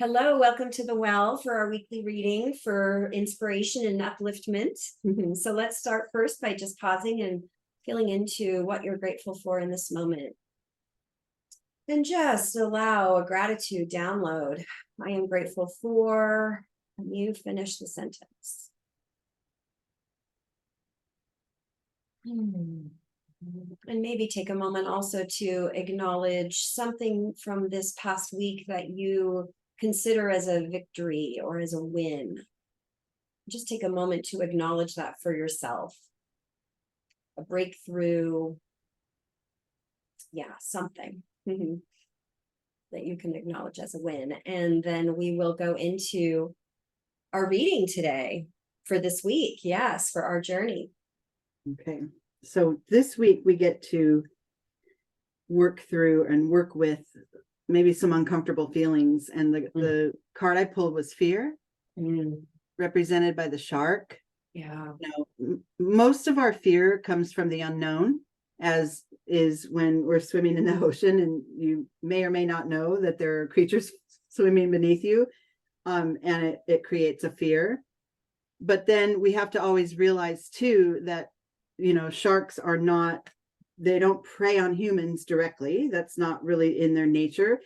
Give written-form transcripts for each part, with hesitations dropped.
Hello, welcome to the Well for our weekly reading for inspiration and upliftment. So let's start first by just pausing and feeling into what you're grateful for in this moment. And just allow a gratitude download. I am grateful for, and you finish the sentence. And maybe take a moment also to acknowledge something from this past week that you consider as a victory or as a win. Just take a moment to acknowledge that for yourself. A breakthrough, something that you can acknowledge as a win. And then we will go into our reading today for this week. Yes, for our journey. Okay, so this week we get to work through and work with maybe some uncomfortable feelings. And the card I pulled was fear, represented by the shark. Yeah. Now, most of our fear comes from the unknown, as is when we're swimming in the ocean and you may or may not know that there are creatures swimming beneath you, and it creates a fear. But then we have to always realize too that sharks are not, they don't prey on humans directly. That's not really in their nature.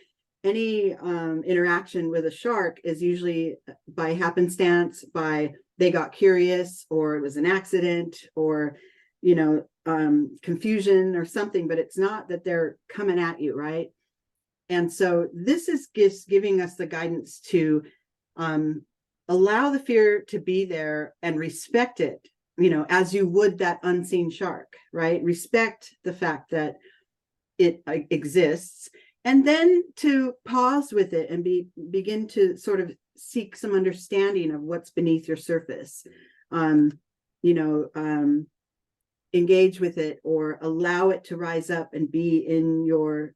Any interaction with a shark is usually by happenstance, by they got curious, or it was an accident, or confusion or something, but it's not that they're coming at you, right? And so this is just giving us the guidance to allow the fear to be there and respect it, as you would that unseen shark, right? Respect the fact that it exists, and then to pause with it and begin to sort of seek some understanding of what's beneath your surface. Engage with it, or allow it to rise up and be in your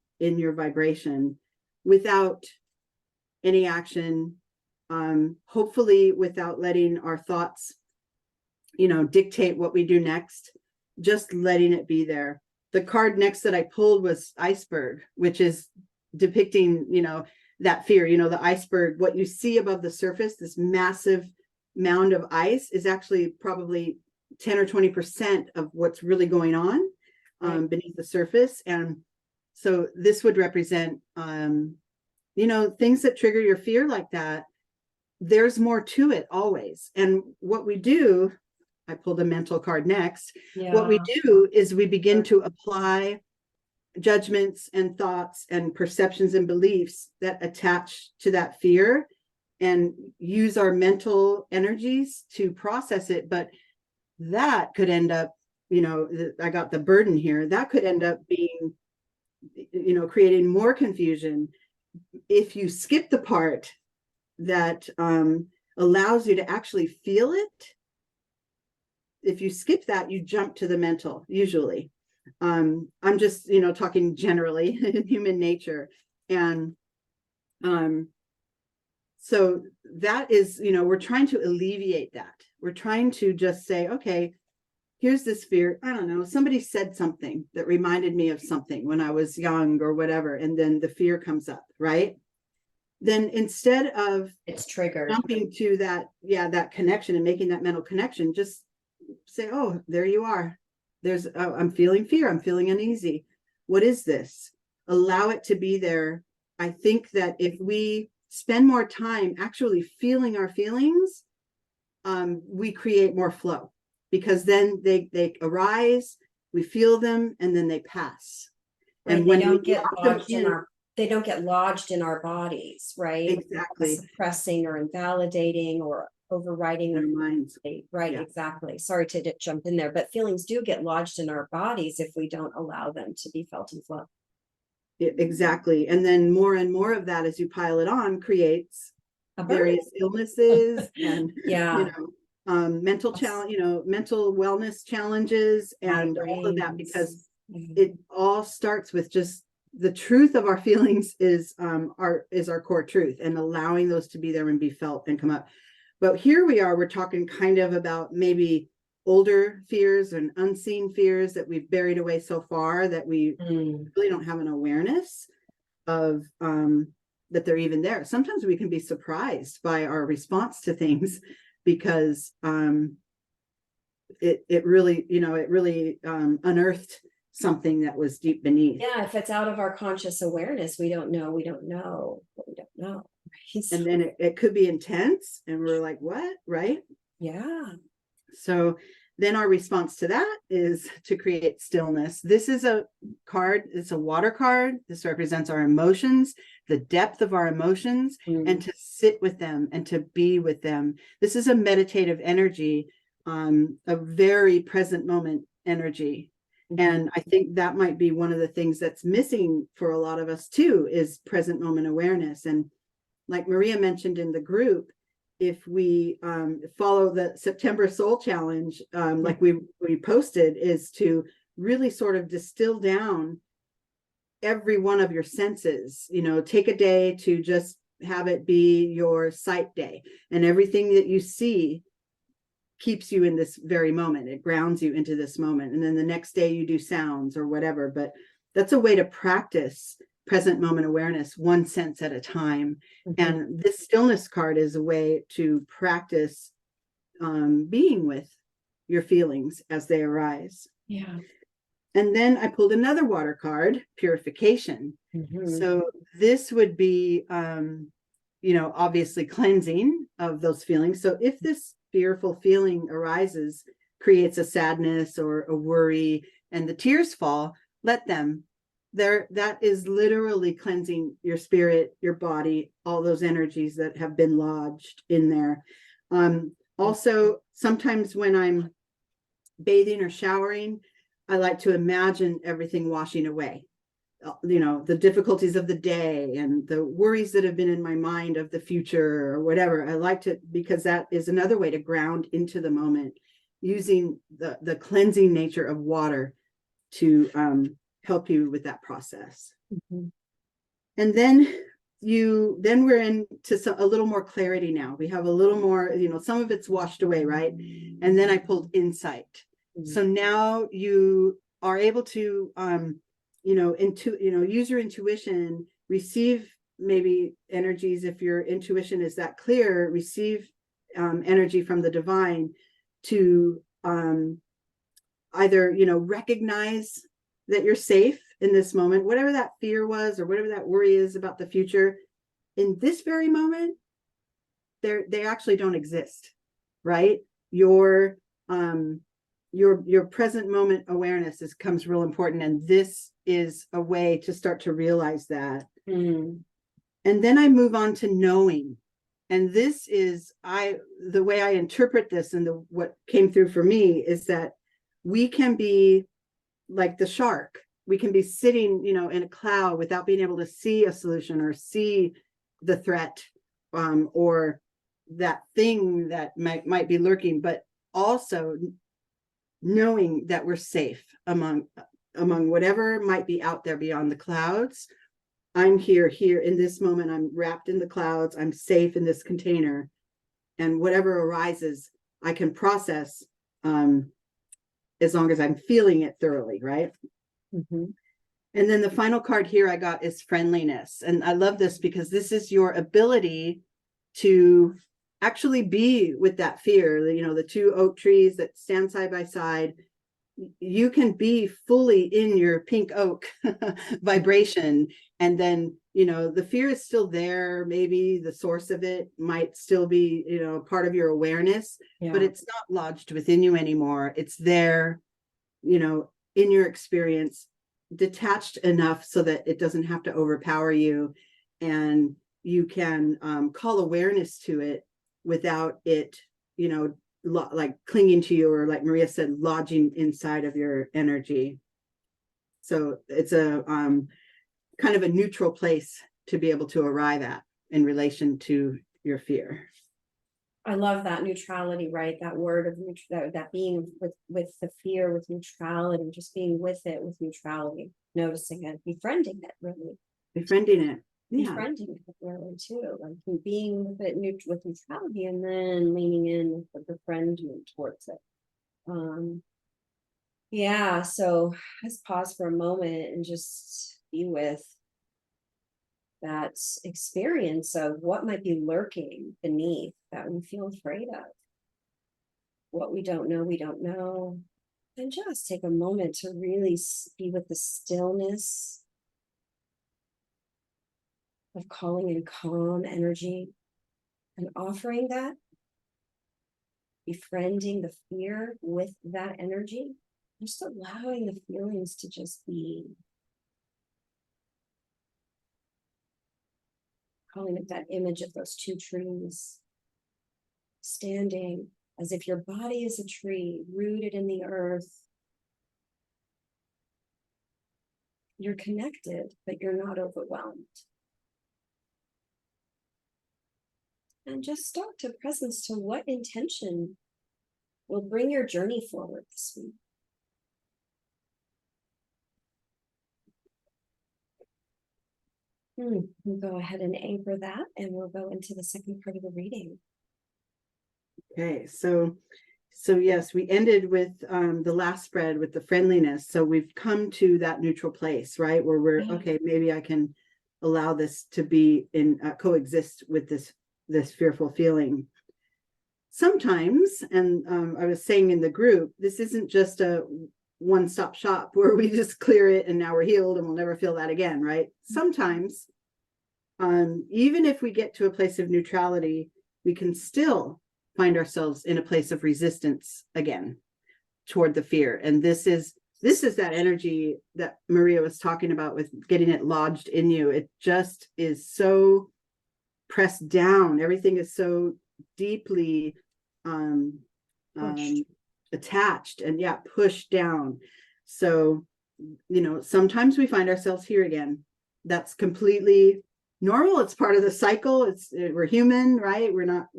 vibration without any action, hopefully without letting our thoughts dictate what we do next, just letting it be there. The card next that I pulled was iceberg, which is depicting, that fear, the iceberg, what you see above the surface, this massive mound of ice is actually probably 10 or 20% of what's really going on beneath the surface. And so this would represent, things that trigger your fear like that. There's more to it always. And what we do, I pulled a mental card next. Yeah. What we do is we begin to apply judgments and thoughts and perceptions and beliefs that attach to that fear, and use our mental energies to process it. But that could end up, I got the burden here, that could end up being, creating more confusion if you skip the part that allows you to actually feel it. If you skip that, you jump to the mental, usually. I'm just, talking generally in human nature. And so that is, we're trying to alleviate that. We're trying to just say, okay, here's this fear. I don't know, somebody said something that reminded me of something when I was young or whatever, and then the fear comes up, right? Then instead of it's triggered, jumping to that connection and making that mental connection, just say, oh, there you are. I'm feeling fear. I'm feeling uneasy. What is this? Allow it to be there. I think that if we spend more time actually feeling our feelings, we create more flow, because then they arise, we feel them, and then they pass. Right, and when they don't get lodged in our bodies, right? Exactly. Suppressing or invalidating or overriding our minds. Right, yeah. Exactly. Sorry to jump in there, but feelings do get lodged in our bodies if we don't allow them to be felt and flow. Exactly. And then more and more of that, as you pile it on, creates various illnesses and mental challenge, mental wellness challenges, and all of that, because it all starts with just the truth of our feelings is our core truth, and allowing those to be there and be felt and come up. But here we're talking kind of about maybe older fears and unseen fears that we've buried away so far that we really don't have an awareness of that they're even there. Sometimes we can be surprised by our response to things because it really, unearthed something that was deep beneath. Yeah, if it's out of our conscious awareness, we don't know what we don't know. Right? And then it could be intense and we're like, what? Right? Yeah. So then our response to that is to create stillness. This is a card, it's a water card. This represents our emotions, the depth of our emotions, and to sit with them and to be with them. This is a meditative energy, a very present moment energy. And I think that might be one of the things that's missing for a lot of us too, is present moment awareness. And like Maria mentioned in the group, if we follow the September Soul Challenge, like we posted, is to really sort of distill down every one of your senses. Take a day to just have it be your sight day, and everything that you see keeps you in this very moment. It grounds you into this moment. And then the next day you do sounds or whatever. But that's a way to practice present moment awareness, one sense at a time. And this stillness card is a way to practice being with your feelings as they arise. Yeah. And then I pulled another water card, purification. So this would be, obviously cleansing of those feelings. So if this fearful feeling arises, creates a sadness or a worry, and the tears fall, let them. That is literally cleansing your spirit, your body, all those energies that have been lodged in there. Also, sometimes when I'm bathing or showering, I like to imagine everything washing away. The difficulties of the day and the worries that have been in my mind of the future or whatever. I like to, because that is another way to ground into the moment, using the cleansing nature of water to help you with that process. And then we're into a little more clarity now. We have a little more, some of it's washed away, right? And then I pulled insight. So now you are able to use your intuition, receive maybe energies. If your intuition is that clear, receive energy from the divine to either recognize that you're safe in this moment, whatever that fear was or whatever that worry is about the future. In this very moment, they actually don't exist, right? Your present moment awareness comes real important, and this is a way to start to realize that. And then I move on to knowing, and this is the way I interpret this, and what came through for me is that we can be like the shark. We can be sitting, in a cloud without being able to see a solution or see the threat, or that thing that might be lurking, but also knowing that we're safe among whatever might be out there beyond the clouds. I'm here in this moment. I'm wrapped in the clouds. I'm safe in this container, and whatever arises, I can process, as long as I'm feeling it thoroughly, right? And then the final card here I got is friendliness. And I love this because this is your ability to actually be with that fear. The two oak trees that stand side by side, you can be fully in your pink oak vibration. And then, the fear is still there. Maybe the source of it might still be, part of your awareness, but it's not lodged within you anymore. It's there, in your experience, detached enough so that it doesn't have to overpower you, and you can call awareness to it without it, like clinging to you, or like Maria said, lodging inside of your energy. So it's a kind of a neutral place to be able to arrive at in relation to your fear. I love that neutrality, right? That word of that being with the fear, with neutrality, just being with it with neutrality, noticing it, befriending it, really. Befriending it. Yeah. Befriending it really too, like being with it with neutrality, and then leaning in with the befriendment towards it. Yeah, so let's pause for a moment and just be with that experience of what might be lurking beneath that we feel afraid of. What we don't know, we don't know. And just take a moment to really be with the stillness of calling in calm energy and offering that, befriending the fear with that energy, and just allowing the feelings to just be. Calling it that image of those two trees standing as if your body is a tree rooted in the earth. You're connected, but you're not overwhelmed. And just start to presence to what intention will bring your journey forward this week. We'll go ahead and anchor that, and we'll go into the second part of the reading. Okay, so yes, we ended with the last spread with the friendliness. So we've come to that neutral place, right? Where we're okay, maybe I can allow this to be in coexist with this fearful feeling. Sometimes, and I was saying in the group, this isn't just a one-stop shop where we just clear it and now we're healed and we'll never feel that again, right? Sometimes, even if we get to a place of neutrality, we can still find ourselves in a place of resistance again toward the fear. And this is that energy that Maria was talking about with getting it lodged in you. It just is so pressed down. Everything is so deeply attached and pushed down. So, sometimes we find ourselves here again. That's completely normal. It's part of the cycle. We're human, right? We're not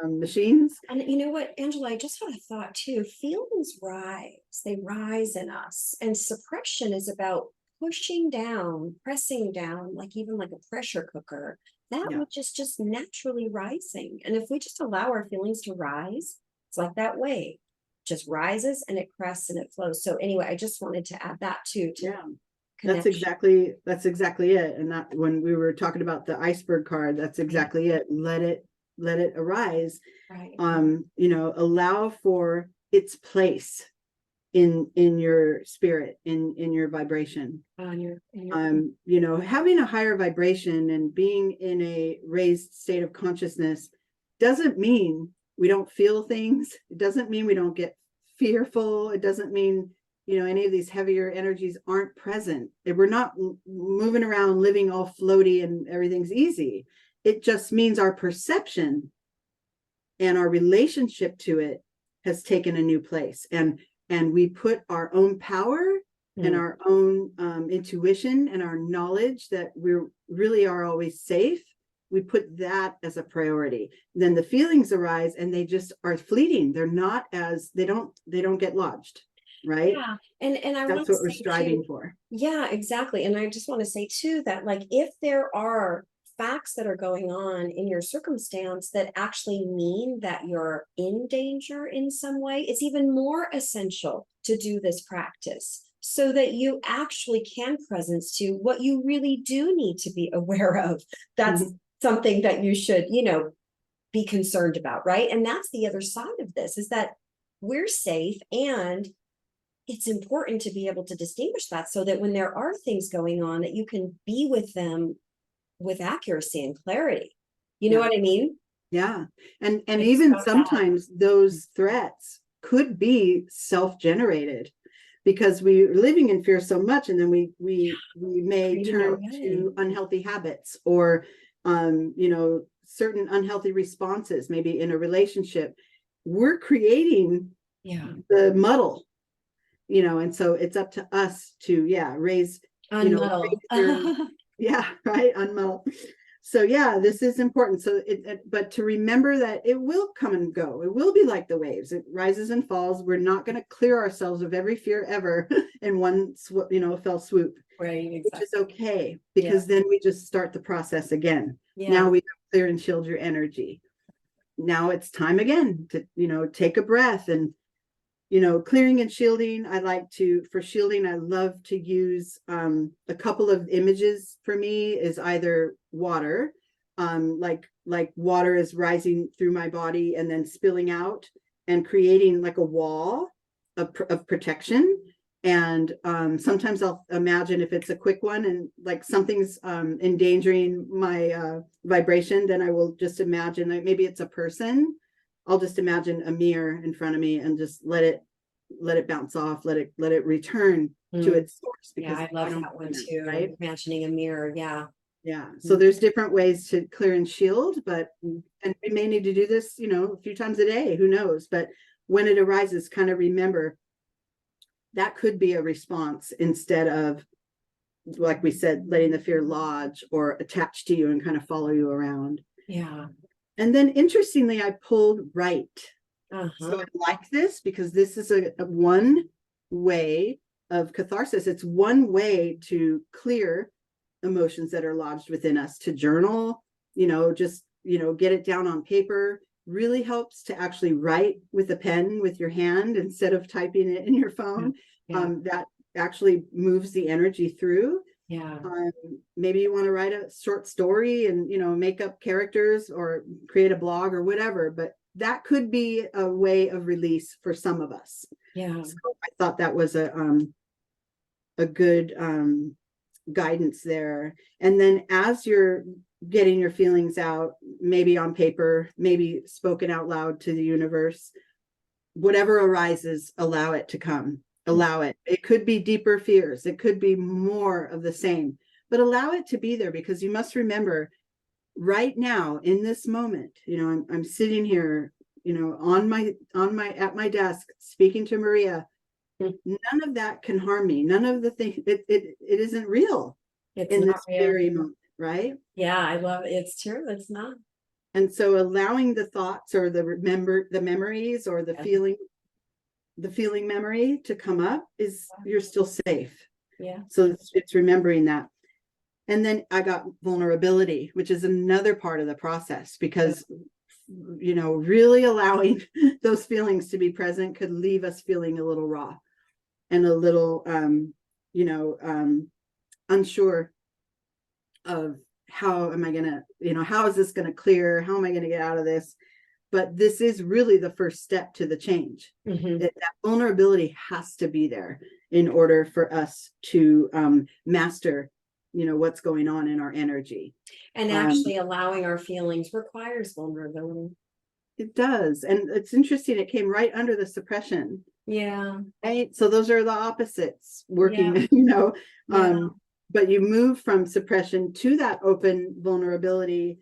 machines. And you know what, Angela, I just had a thought too. Feelings rise, they rise in us, and suppression is about pushing down, pressing down, even like a pressure cooker, which is just naturally rising. And if we just allow our feelings to rise, it's like that wave, just rises and it crests and it flows. So anyway, I just wanted to add that too. That's exactly it. And that, when we were talking about the iceberg card, that's exactly it. Let it arise. Right. Allow for its place in your spirit, in your vibration. Having a higher vibration and being in a raised state of consciousness doesn't mean we don't feel things. It doesn't mean we don't get fearful. It doesn't mean any of these heavier energies aren't present. We're not moving around living all floaty and everything's easy. It just means our perception and our relationship to it has taken a new place, and we put our own power and our own intuition and our knowledge that we really are always safe. We put that as a priority. Then the feelings arise and they just are fleeting. They're not they don't get lodged. Right. Yeah. And that's what we're striving for. Yeah, exactly. And I just want to say too, that if there are facts that are going on in your circumstance that actually mean that you're in danger in some way, it's even more essential to do this practice so that you actually can presence to what you really do need to be aware of. That's something that you should, be concerned about. Right. And that's the other side of this, is that we're safe, and it's important to be able to distinguish that so that when there are things going on, that you can be with them with accuracy and clarity. You know what I mean? Yeah. And even sometimes those threats could be self-generated because we're living in fear so much, and then we may turn to unhealthy habits or certain unhealthy responses, maybe in a relationship. We're creating the muddle. And so it's up to us to raise unmuddle. Unmuddle. So this is important. So but to remember that it will come and go. It will be like the waves. It rises and falls. We're not going to clear ourselves of every fear ever in one fell swoop. Right, exactly. Which is okay, because then we just start the process again. Now we clear and shield your energy. Now it's time again to take a breath and Clearing and shielding, for shielding, I love to use a couple of images. For me is either water, like water is rising through my body and then spilling out and creating like a wall of protection. And sometimes I'll imagine, if it's a quick one and like something's endangering my vibration, then I will just imagine, like maybe it's a person. I'll just imagine a mirror in front of me and just let it bounce off, let it return to its source. Because I love that one too, right? Imagining a mirror. Yeah. So there's different ways to clear and shield, but and we may need to do this, a few times a day, who knows? But when it arises, kind of remember that could be a response, instead of, like we said, letting the fear lodge or attach to you and kind of follow you around. Yeah. And then interestingly, I pulled right. So I like this because this is a one way of catharsis. It's one way to clear emotions that are lodged within us, to journal, just, get it down on paper. Really helps to actually write with a pen with your hand instead of typing it in your phone. That actually moves the energy through. Maybe you want to write a short story and make up characters or create a blog or whatever, but that could be a way of release for some of us. So I thought that was a good guidance there. And then as you're getting your feelings out, maybe on paper, maybe spoken out loud to the universe, whatever arises, allow it to come. Allow it. It could be deeper fears. It could be more of the same, but allow it to be there, because you must remember right now in this moment, I'm sitting here, at my desk speaking to Maria. None of that can harm me. None of the things, it isn't real in this very moment, right? I love it. It's true. It's not. And so allowing the thoughts or the memories or the feeling memory to come up, is you're still safe. So it's remembering that. And then I got vulnerability, which is another part of the process, because really allowing those feelings to be present could leave us feeling a little raw and a little unsure of how am I gonna, how is this gonna clear? How am I gonna get out of this? But this is really the first step to the change. That vulnerability has to be there in order for us to master, what's going on in our energy. And actually allowing our feelings requires vulnerability. It does. And it's interesting, it came right under the suppression. Right. So those are the opposites working, but you move from suppression to that open vulnerability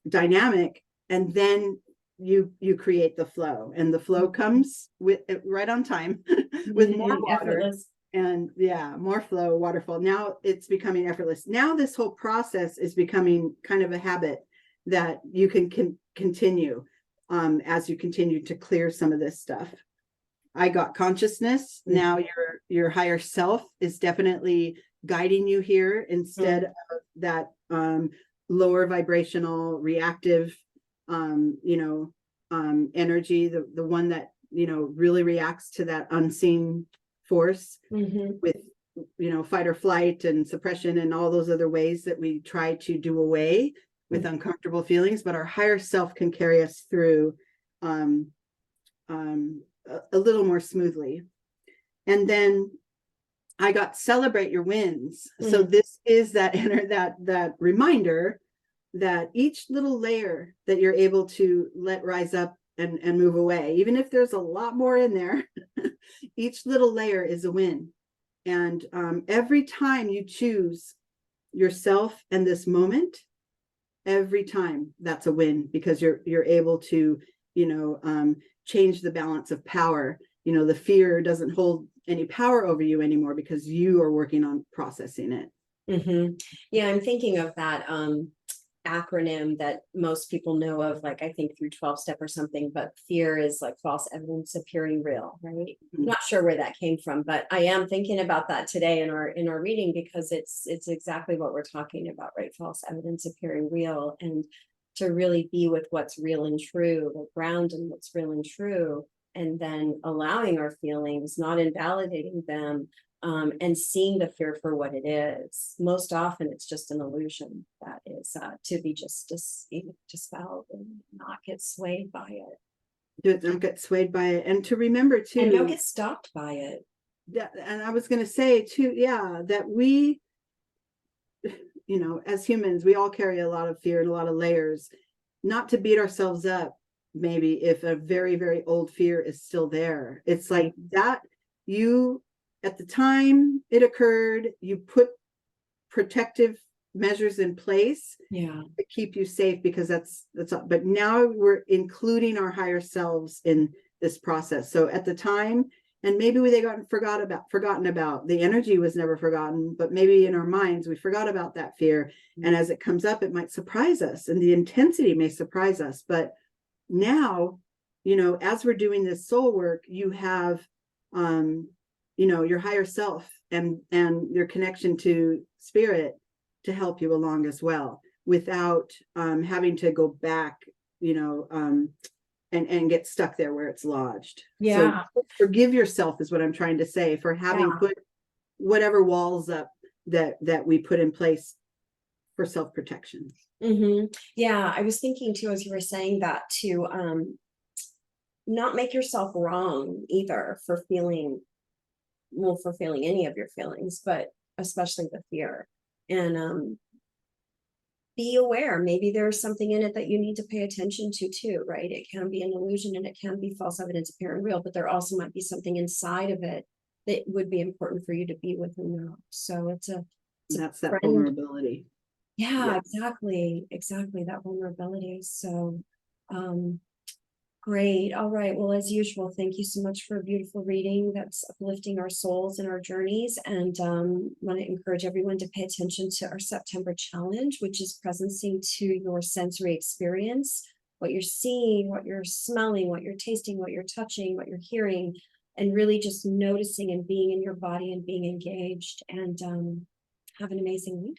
dynamic, and then you create the flow, and the flow comes with right on time with more water. Effortless. And more flow, waterfall. Now it's becoming effortless. Now this whole process is becoming kind of a habit that you can continue as you continue to clear some of this stuff. I got consciousness. Now your higher self is definitely guiding you here, instead of that lower vibrational reactive energy, the one that really reacts to that unseen force with fight or flight and suppression and all those other ways that we try to do away with uncomfortable feelings. But our higher self can carry us through a little more smoothly. And then I got celebrate your wins. So this is that reminder that each little layer that you're able to let rise up and move away, even if there's a lot more in there, each little layer is a win. And every time you choose yourself and this moment, every time that's a win, because you're able to change the balance of power. The fear doesn't hold any power over you anymore, because you are working on processing it. I'm thinking of that acronym that most people know of, like I think through 12-step or something, but fear is like false evidence appearing real, right? Not sure where that came from, but I am thinking about that today in our reading, because it's exactly what we're talking about, right? False evidence appearing real, and to really be with what's real and true, like ground in what's real and true, and then allowing our feelings, not invalidating them, and seeing the fear for what it is. Most often it's just an illusion that is to be just dispelled and not get swayed by it. Don't get swayed by it. And to remember too. And don't get stopped by it. And I was going to say too, yeah, that we, as humans, we all carry a lot of fear and a lot of layers. Not to beat ourselves up, maybe if a very, very old fear is still there. It's like that at the time it occurred, you put protective measures in place to keep you safe, because that's but now we're including our higher selves in this process. So at the time, and maybe they got forgotten about, the energy was never forgotten, but maybe in our minds we forgot about that fear. And as it comes up, it might surprise us, and the intensity may surprise us. But now, as we're doing this soul work, you have your higher self and your connection to spirit to help you along as well, without having to go back, and get stuck there where it's lodged. Yeah. So forgive yourself is what I'm trying to say, for having put whatever walls up that we put in place for self-protection. Yeah, I was thinking too, as you were saying that, to not make yourself wrong either for feeling any of your feelings, but especially the fear. And be aware, maybe there's something in it that you need to pay attention to too, right? It can be an illusion and it can be false evidence appearing real, but there also might be something inside of it that would be important for you to be with and know. So that's that vulnerability. Yeah, exactly, that vulnerability. So great. All right. Well, as usual, thank you so much for a beautiful reading that's uplifting our souls and our journeys. And want to encourage everyone to pay attention to our September challenge, which is presencing to your sensory experience, what you're seeing, what you're smelling, what you're tasting, what you're touching, what you're hearing, and really just noticing and being in your body and being engaged. And have an amazing week.